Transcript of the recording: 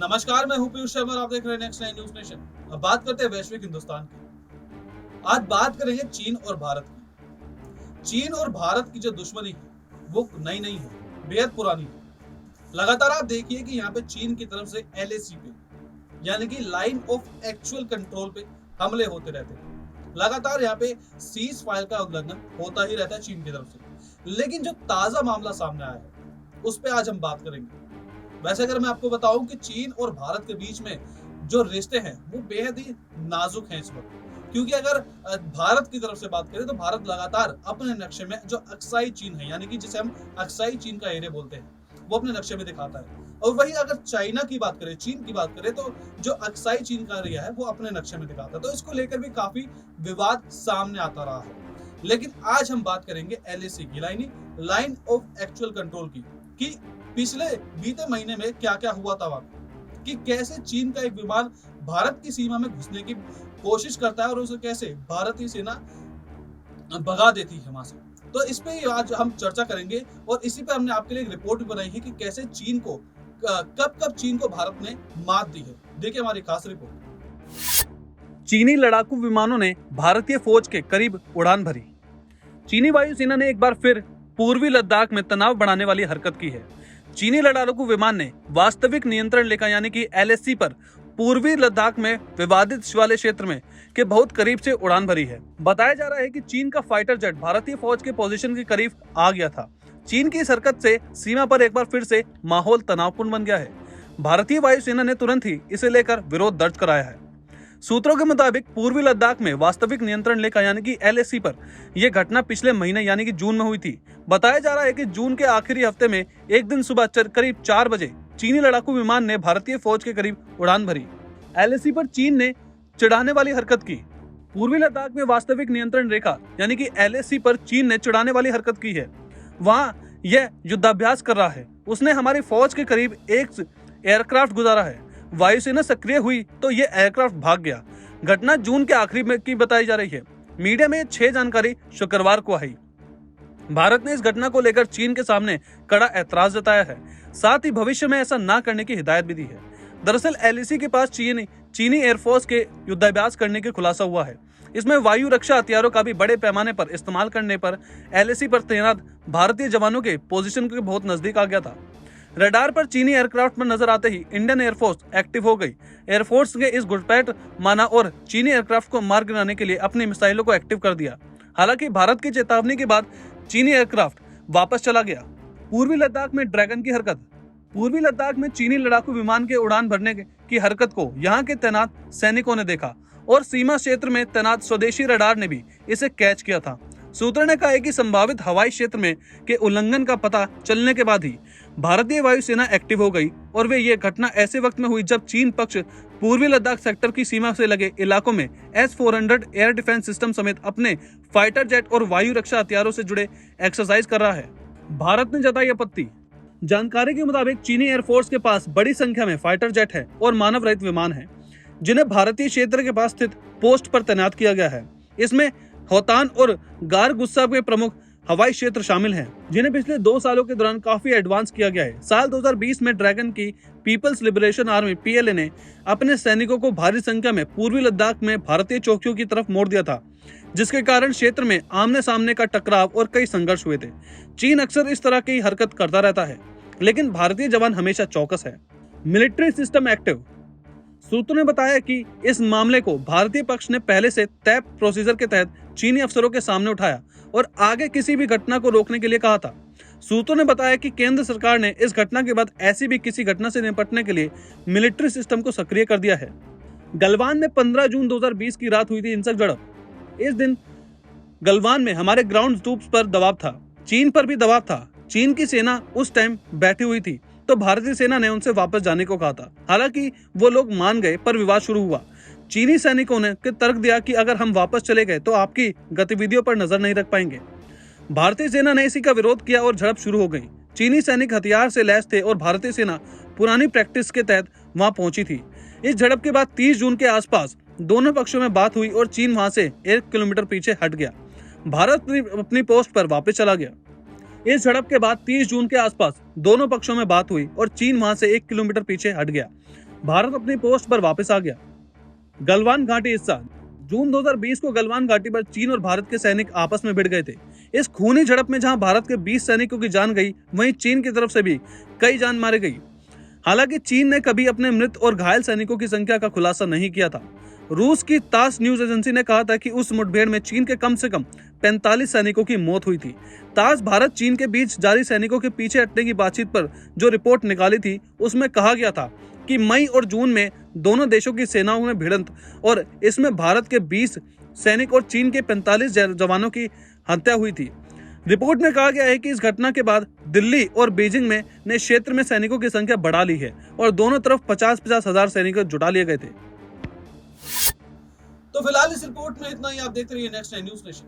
नमस्कार, मैं हूं पीयूष शर्मा और आप देख रहे हैं नेक्स्ट 9 न्यूज नेशन। अब बात करते हैं वैश्विक हिंदुस्तान की। आज बात करेंगे चीन और भारत की। चीन और भारत की जो दुश्मनी है वो नई नहीं है, बेहद पुरानी है। लगातार आप देखिए कि यहाँ पे चीन की तरफ से LAC पे यानी कि लाइन ऑफ एक्चुअल कंट्रोल पे हमले होते रहते हैं। लगातार यहाँ पे सीज फायर का उल्लंघन होता ही रहता है चीन की तरफ से। लेकिन जो ताजा मामला सामने आया है उस पर आज हम बात करेंगे। वैसे अगर मैं आपको बताऊं कि चीन और भारत के बीच में जो रिश्ते हैं वो बेहद ही नाजुक हैं इस वक्त, क्योंकि अगर भारत की तरफ से बात करें तो भारत लगातार अपने नक्शे में जो अक्साई चीन है यानी कि जिसे हम अक्साई चीन का एरिया बोलते हैं वो अपने नक्शे में दिखाता है। और वही अगर चाइना की बात करें, चीन की बात करें, तो जो अक्साई चीन का एरिया है वो अपने नक्शे में दिखाता है। तो इसको लेकर भी काफी विवाद सामने आता रहा है। लेकिन आज हम बात करेंगे LAC की लाइन ऑफ एक्चुअल कंट्रोल की, कि पिछले बीते महीने में क्या क्या हुआ था वहां, कि कैसे चीन का एक विमान भारत की सीमा में घुसने की कोशिश करता है और उसे कैसे भारतीय सेना भगा देती है वहां से। तो इस पे आज हम चर्चा करेंगे और इसी पे हमने आपके लिए एक रिपोर्ट भी बनाई है कि कैसे चीन को कब कब चीन को भारत ने मात दी है। देखिए हमारी खास रिपोर्ट। चीनी लड़ाकू विमानों ने भारतीय फौज के करीब उड़ान भरी। चीनी वायुसेना ने एक बार फिर पूर्वी लद्दाख में तनाव बढ़ाने वाली हरकत की है। चीनी लड़ाकू विमान ने वास्तविक नियंत्रण रेखा यानी कि LAC पर पूर्वी लद्दाख में विवादित शिवालय क्षेत्र में के बहुत करीब से उड़ान भरी है। बताया जा रहा है कि चीन का फाइटर जेट भारतीय फौज के पोजीशन के करीब आ गया था। चीन की इस हरकत से सीमा पर एक बार फिर से माहौल तनावपूर्ण बन गया है। भारतीय वायुसेना ने तुरंत ही इसे लेकर विरोध दर्ज कराया है। सूत्रों के मुताबिक पूर्वी लद्दाख में वास्तविक नियंत्रण रेखा यानी कि LAC पर यह घटना पिछले महीने यानी कि जून में हुई थी। बताया जा रहा है कि जून के आखिरी हफ्ते में एक दिन सुबह करीब 4 बजे चीनी लड़ाकू विमान ने भारतीय फौज के करीब उड़ान भरी। LAC पर चीन ने चढ़ाने वाली हरकत की। पूर्वी लद्दाख में वास्तविक नियंत्रण रेखा यानी कि LAC पर चीन ने चढ़ाने वाली हरकत की है। वहां यह युद्धाभ्यास कर रहा है। उसने हमारी फौज के करीब एक एयरक्राफ्ट गुजारा है। वायुसेना सक्रिय हुई तो ये एयरक्राफ्ट भाग गया। घटना जून के आखिरी में की बताई जा रही है। मीडिया में 6 जानकारी शुक्रवार को आई। भारत ने इस घटना को लेकर चीन के सामने कड़ा ऐतराज जताया है, साथ ही भविष्य में ऐसा न करने की हिदायत भी दी है। दरअसल LAC के पास चीनी एयरफोर्स के युद्धाभ्यास करने के खुलासा हुआ है। इसमें वायु रक्षा हथियारों का भी बड़े पैमाने पर इस्तेमाल करने पर LAC पर तैनात भारतीय जवानों के पोजीशन के बहुत नजदीक आ गया था। रडार पर चीनी एयरक्राफ्ट पर नजर आते ही इंडियन एयरफोर्स एक्टिव हो गई। एयरफोर्स के इस घुसपैठ माना और चीनी एयरक्राफ्ट को मार गिराने के लिए अपनी मिसाइलों को एक्टिव कर दिया। हालांकि भारत की चेतावनी के बाद चीनी एयरक्राफ्ट वापस चला गया। पूर्वी लद्दाख में ड्रैगन की हरकत। पूर्वी लद्दाख में चीनी लड़ाकू विमान के उड़ान भरने की हरकत को यहाँ के तैनात सैनिकों ने देखा और सीमा क्षेत्र में तैनात स्वदेशी रडार ने भी इसे कैच किया था। सूत्रों ने कहा है कि संभावित हवाई क्षेत्र में के उल्लंघन का पता चलने के बाद ही भारतीय वायुसेना एक्टिव हो गई और वे ये घटना ऐसे वक्त में हुई जब चीन पक्ष पूर्वी लद्दाख सेक्टर की सीमा से लगे इलाकों में S-400 एयर डिफेंस सिस्टम समेत अपने फाइटर जेट और वायु रक्षा हथियारों से जुड़े एक्सरसाइज कर रहा है। भारत ने जताई आपत्ति। जानकारी के मुताबिक चीनी एयरफोर्स के पास बड़ी संख्या में फाइटर जेट है और मानव रहित विमान है, जिन्हें भारतीय क्षेत्र के पास स्थित पोस्ट पर तैनात किया गया है। इसमें होतान और गार गुस्सा के प्रमुख हवाई क्षेत्र शामिल हैं, जिन्हें पिछले 2 सालों के दौरान काफी एडवांस किया गया है। साल 2020 में ड्रैगन की पीपल्स लिबरेशन आर्मी PLA ने अपने सैनिकों को भारी संख्या में पूर्वी लद्दाख में भारतीय चौकियों की तरफ मोड़ दिया था, जिसके कारण क्षेत्र में आमने सामने का टकराव और कई संघर्ष हुए थे। चीन अक्सर इस तरह की हरकत करता रहता है, लेकिन भारतीय जवान हमेशा चौकस है। Military system active. सूत्रों ने बताया कि इस मामले को भारतीय पक्ष ने पहले से तय प्रोसीजर के तहत चीनी अफसरों के सामने उठाया और आगे किसी भी घटना को रोकने के लिए कहा था। सूत्रों ने बताया कि केंद्र सरकार ने इस घटना के बाद ऐसी भी किसी घटना से निपटने के लिए मिलिट्री सिस्टम को सक्रिय कर दिया है। गलवान में 15 जून 2020 की रात हुई थी हिंसक झड़प। इस दिन गलवान में हमारे ग्राउंड ट्रूप्स पर दबाव था, चीन पर भी दबाव था। चीन की सेना उस टाइम बैठी हुई थी तो भारतीय सेना ने उनसे वापस जाने को कहा था। हालांकि वो लोग मान गए, पर विवाद शुरू हुआ। चीनी सैनिकों ने तर्क दिया कि अगर हम वापस चले गए तो आपकी गतिविधियों पर नजर नहीं रख पाएंगे। भारतीय सेना ने इसी का विरोध किया और झड़प शुरू हो गई। चीनी सैनिक हथियार से लैस थे और भारतीय सेना पुरानी प्रैक्टिस के तहत वहां पहुंची थी। इस झड़प के बाद 30 जून के आसपास दोनों पक्षों में बात हुई और चीन वहां से 1 किलोमीटर पीछे हट गया। भारत अपनी पोस्ट पर वापस चला गया। इस झड़प के बाद 30 जून के आसपास दोनों पक्षों में बात हुई और चीन वहां से 1 किलोमीटर पीछे हट गया। भारत अपनी पोस्ट पर वापस आ गया। गलवान घाटी हिस्सा। जून 2020 को गलवान घाटी पर चीन और भारत के सैनिक आपस में भिड़ गए थे। इस खूनी झड़प में जहां भारत के 20 सैनिकों की जान गई, वहीं चीन की तरफ से भी कई जान मारी गई। हालांकि चीन ने कभी अपने मृत और घायल सैनिकों की संख्या का खुलासा नहीं किया था। रूस की तास न्यूज एजेंसी ने कहा था कि उस मुठभेड़ में चीन के कम से कम 45 सैनिकों की मौत हुई थी। तास भारत चीन के बीच जारी सैनिकों के पीछे हटने की बातचीत पर जो रिपोर्ट निकाली थी, उसमें कहा गया था कि मई और जून में दोनों देशों की सेनाओं में भिड़ंत और इसमें भारत के 20 सैनिक और चीन के 45 जवानों की हत्या हुई थी। रिपोर्ट में कहा गया है कि इस घटना के बाद दिल्ली और बीजिंग में ने क्षेत्र में सैनिकों की संख्या बढ़ा ली है और दोनों तरफ 50-50 हजार सैनिक जुटा लिए गए थे। तो फिलहाल इस रिपोर्ट में इतना ही। आप देखते रहिए नेक्स्ट न्यूज़ नेशन।